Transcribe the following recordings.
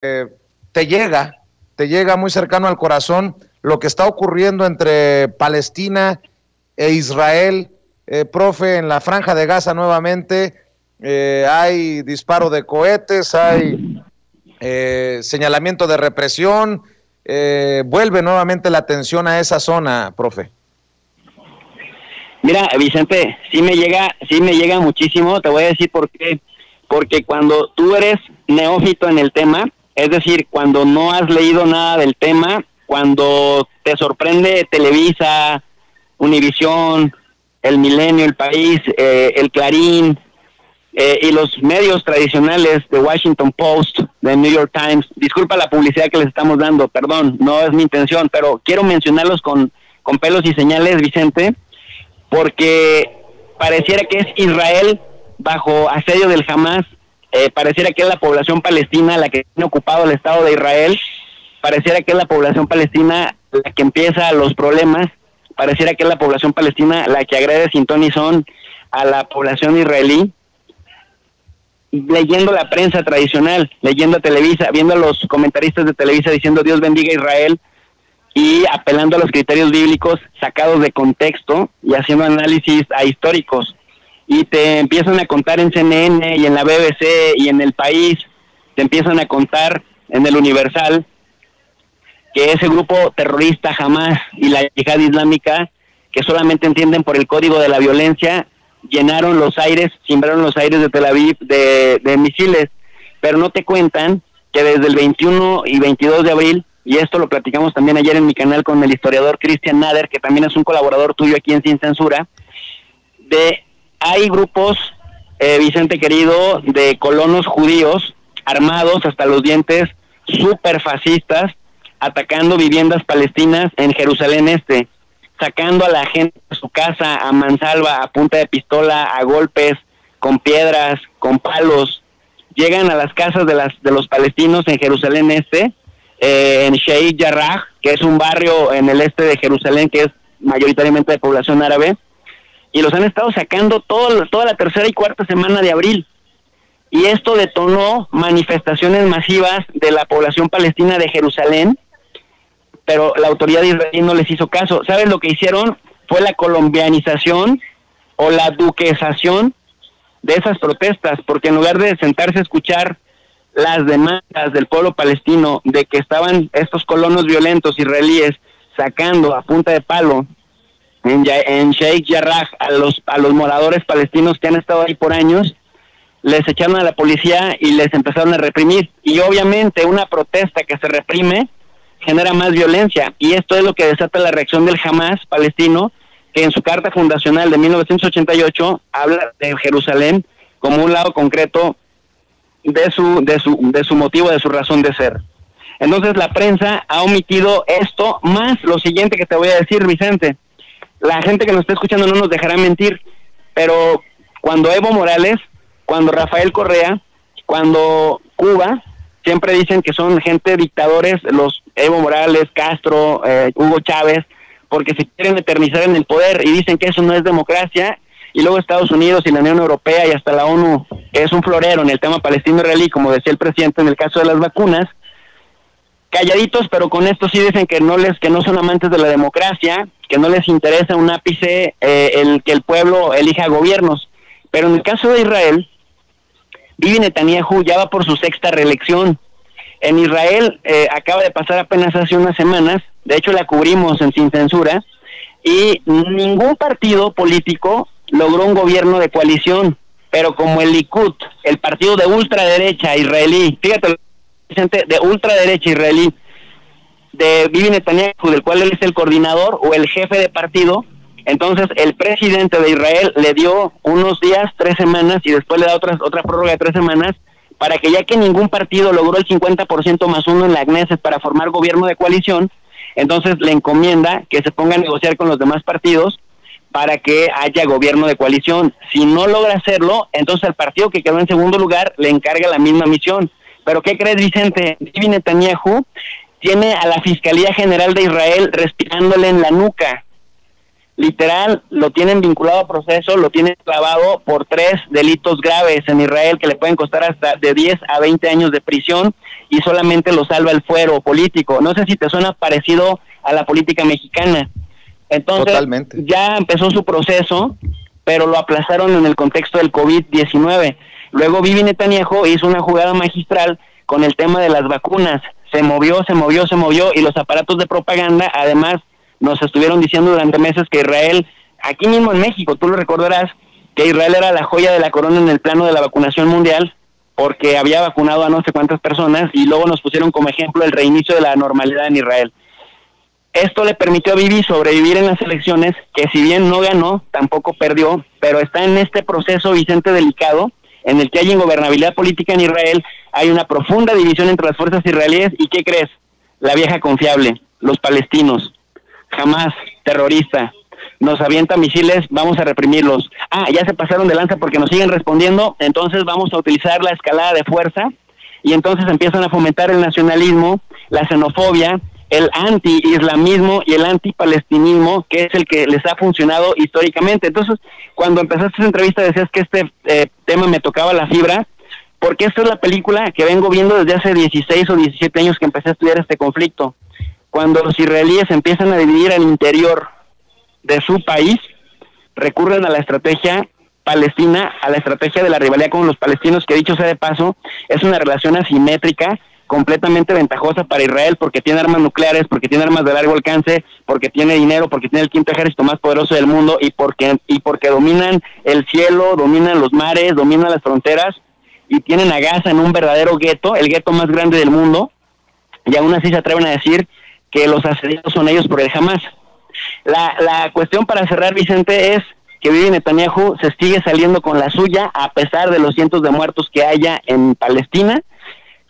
te llega muy cercano al corazón lo que está ocurriendo entre Palestina e Israel. Profe, en la Franja de Gaza nuevamente hay disparo de cohetes, hay señalamiento de represión, vuelve nuevamente la atención a esa zona, profe. Mira, Vicente, sí me llega muchísimo, te voy a decir por qué. Porque cuando tú eres neófito en el tema, es decir, cuando no has leído nada del tema, cuando te sorprende Televisa, Univisión, El Milenio, El País, El Clarín, y los medios tradicionales de Washington Post, de New York Times, disculpa la publicidad que les estamos dando, perdón, no es mi intención, pero quiero mencionarlos con pelos y señales, Vicente, porque pareciera que es Israel bajo asedio del Hamas, pareciera que es la población palestina la que tiene ocupado el Estado de Israel, pareciera que es la población palestina la que empieza los problemas, pareciera que es la población palestina la que agrede sin ton ni son a la población israelí, leyendo la prensa tradicional, leyendo a Televisa, viendo a los comentaristas de Televisa diciendo Dios bendiga a Israel, y apelando a los criterios bíblicos sacados de contexto y haciendo análisis históricos. Y te empiezan a contar en CNN y en la BBC y en El País, te empiezan a contar en El Universal que ese grupo terrorista Hamas y la Yihad Islámica, que solamente entienden por el código de la violencia, llenaron los aires, simbraron los aires de Tel Aviv de misiles, pero no te cuentan que desde el 21 y 22 de abril, y esto lo platicamos también ayer en mi canal con el historiador Christian Nader, que también es un colaborador tuyo aquí en Sin Censura, hay grupos, Vicente querido, de colonos judíos armados hasta los dientes, súper fascistas, atacando viviendas palestinas en Jerusalén Este, sacando a la gente de su casa a mansalva, a punta de pistola, a golpes, con piedras, con palos. Llegan a las casas de los palestinos en Jerusalén Este, en Sheikh Jarrah, que es un barrio en el este de Jerusalén que es mayoritariamente de población árabe, y los han estado sacando toda la tercera y cuarta semana de abril. Y esto detonó manifestaciones masivas de la población palestina de Jerusalén, pero la autoridad israelí no les hizo caso. ¿Sabes lo que hicieron? Fue la colombianización o la duquesación de esas protestas, porque en lugar de sentarse a escuchar las demandas del pueblo palestino de que estaban estos colonos violentos israelíes sacando a punta de palo en Sheikh Jarrah a los moradores palestinos que han estado ahí por años, les echaron a la policía y les empezaron a reprimir. Y obviamente una protesta que se reprime genera más violencia, y esto es lo que desata la reacción del Hamas palestino, que en su carta fundacional de 1988 habla de Jerusalén como un lado concreto de su motivo, de su razón de ser. Entonces la prensa ha omitido esto, más lo siguiente que te voy a decir, Vicente. La gente que nos está escuchando no nos dejará mentir, pero cuando Evo Morales, cuando Rafael Correa, cuando Cuba, siempre dicen que son gente dictadores, los Evo Morales, Castro, Hugo Chávez, porque se quieren eternizar en el poder y dicen que eso no es democracia, y luego Estados Unidos y la Unión Europea y hasta la ONU, que es un florero en el tema palestino-israelí, como decía el presidente en el caso de las vacunas, calladitos, pero con esto sí dicen que no son amantes de la democracia, que no les interesa un ápice que el pueblo elija gobiernos. Pero en el caso de Israel, Bibi Netanyahu ya va por su sexta reelección. En Israel acaba de pasar apenas hace unas semanas, de hecho la cubrimos en Sin Censura, y ningún partido político logró un gobierno de coalición, pero como el Likud, el partido de ultraderecha israelí, fíjate, de ultraderecha israelí, de Bibi Netanyahu, del cual él es el coordinador o el jefe de partido, entonces el presidente de Israel le dio unos días, 3 semanas, y después le da otra prórroga de 3 semanas, para que ya que ningún partido logró el 50% más uno en la Knesset para formar gobierno de coalición, entonces le encomienda que se ponga a negociar con los demás partidos para que haya gobierno de coalición. Si no logra hacerlo, entonces al partido que quedó en segundo lugar le encarga la misma misión. Pero ¿qué crees, Vicente? Bibi Netanyahu tiene a la Fiscalía General de Israel respirándole en la nuca. literal, lo tienen vinculado a proceso, lo tienen clavado por 3 delitos graves en Israel que le pueden costar hasta de 10 a 20 años de prisión y solamente lo salva el fuero político. No sé si te suena parecido a la política mexicana. Entonces, totalmente. Ya empezó su proceso, pero lo aplazaron en el contexto del COVID-19. Luego Bibi Netanyahu hizo una jugada magistral con el tema de las vacunas. Se movió y los aparatos de propaganda, además, nos estuvieron diciendo durante meses que Israel, aquí mismo en México, tú lo recordarás, que Israel era la joya de la corona en el plano de la vacunación mundial, porque había vacunado a no sé cuántas personas, y luego nos pusieron como ejemplo el reinicio de la normalidad en Israel. Esto le permitió a Bibi sobrevivir en las elecciones, que si bien no ganó, tampoco perdió, pero está en este proceso, Vicente, delicado, en el que hay ingobernabilidad política en Israel, hay una profunda división entre las fuerzas israelíes, ¿y qué crees? La vieja confiable, los palestinos. Hamás, terrorista, nos avienta misiles, vamos a reprimirlos. Ya se pasaron de lanza porque nos siguen respondiendo, entonces vamos a utilizar la escalada de fuerza, y entonces empiezan a fomentar el nacionalismo, la xenofobia, el anti-islamismo y el anti-palestinismo, que es el que les ha funcionado históricamente. Entonces, cuando empezaste esa entrevista decías que este tema me tocaba la fibra, porque esta es la película que vengo viendo desde hace 16 o 17 años que empecé a estudiar este conflicto. Cuando los israelíes empiezan a dividir al interior de su país, recurren a la estrategia palestina, a la estrategia de la rivalidad con los palestinos, que dicho sea de paso, es una relación asimétrica, completamente ventajosa para Israel, porque tiene armas nucleares, porque tiene armas de largo alcance, porque tiene dinero, porque tiene el quinto ejército más poderoso del mundo, y porque dominan el cielo, dominan los mares, dominan las fronteras, y tienen a Gaza en un verdadero gueto, el gueto más grande del mundo, y aún así se atreven a decir que los asediados son ellos por el Hamás. La cuestión para cerrar, Vicente, es que Bibi Netanyahu se sigue saliendo con la suya, a pesar de los cientos de muertos que haya en Palestina,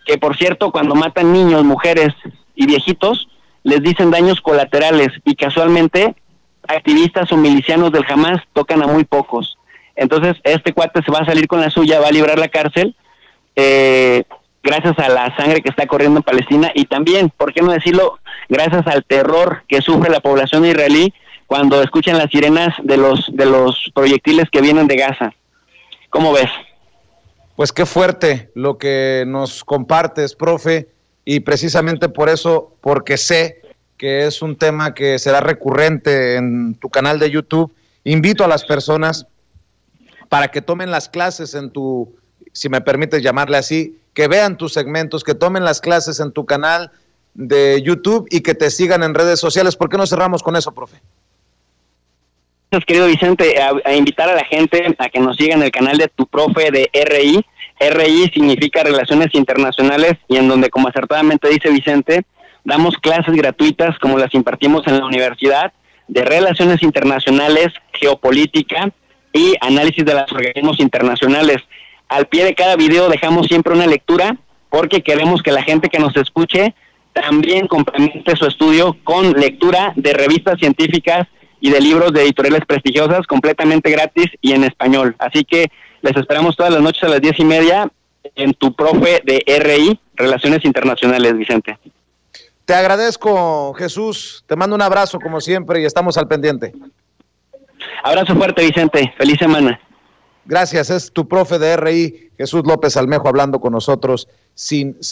que por cierto, cuando matan niños, mujeres y viejitos, les dicen daños colaterales, y casualmente activistas o milicianos del Hamás tocan a muy pocos. Entonces este cuate se va a salir con la suya, va a librar la cárcel, gracias a la sangre que está corriendo en Palestina, y también, ¿por qué no decirlo?, gracias al terror que sufre la población israelí cuando escuchan las sirenas de los proyectiles que vienen de Gaza. ¿Cómo ves? Pues qué fuerte lo que nos compartes, profe, y precisamente por eso, porque sé que es un tema que será recurrente en tu canal de YouTube, invito a las personas para que tomen las clases en tu, si me permites llamarle así, que vean tus segmentos, que tomen las clases en tu canal de YouTube y que te sigan en redes sociales. ¿Por qué no cerramos con eso, profe? Gracias, querido Vicente, a invitar a la gente a que nos siga en el canal de tu profe de RI. RI significa Relaciones Internacionales, y en donde, como acertadamente dice Vicente, damos clases gratuitas como las impartimos en la universidad, de Relaciones Internacionales, Geopolítica y Análisis de los Organismos Internacionales. Al pie de cada video dejamos siempre una lectura, porque queremos que la gente que nos escuche también complemente su estudio con lectura de revistas científicas y de libros de editoriales prestigiosas, completamente gratis y en español. Así que les esperamos todas las noches a las 10:30 en tu profe de RI, Relaciones Internacionales, Vicente. Te agradezco, Jesús. Te mando un abrazo como siempre y estamos al pendiente. Abrazo fuerte, Vicente. Feliz semana. Gracias. Es tu profe de RI, Jesús López Almejo, hablando con nosotros sin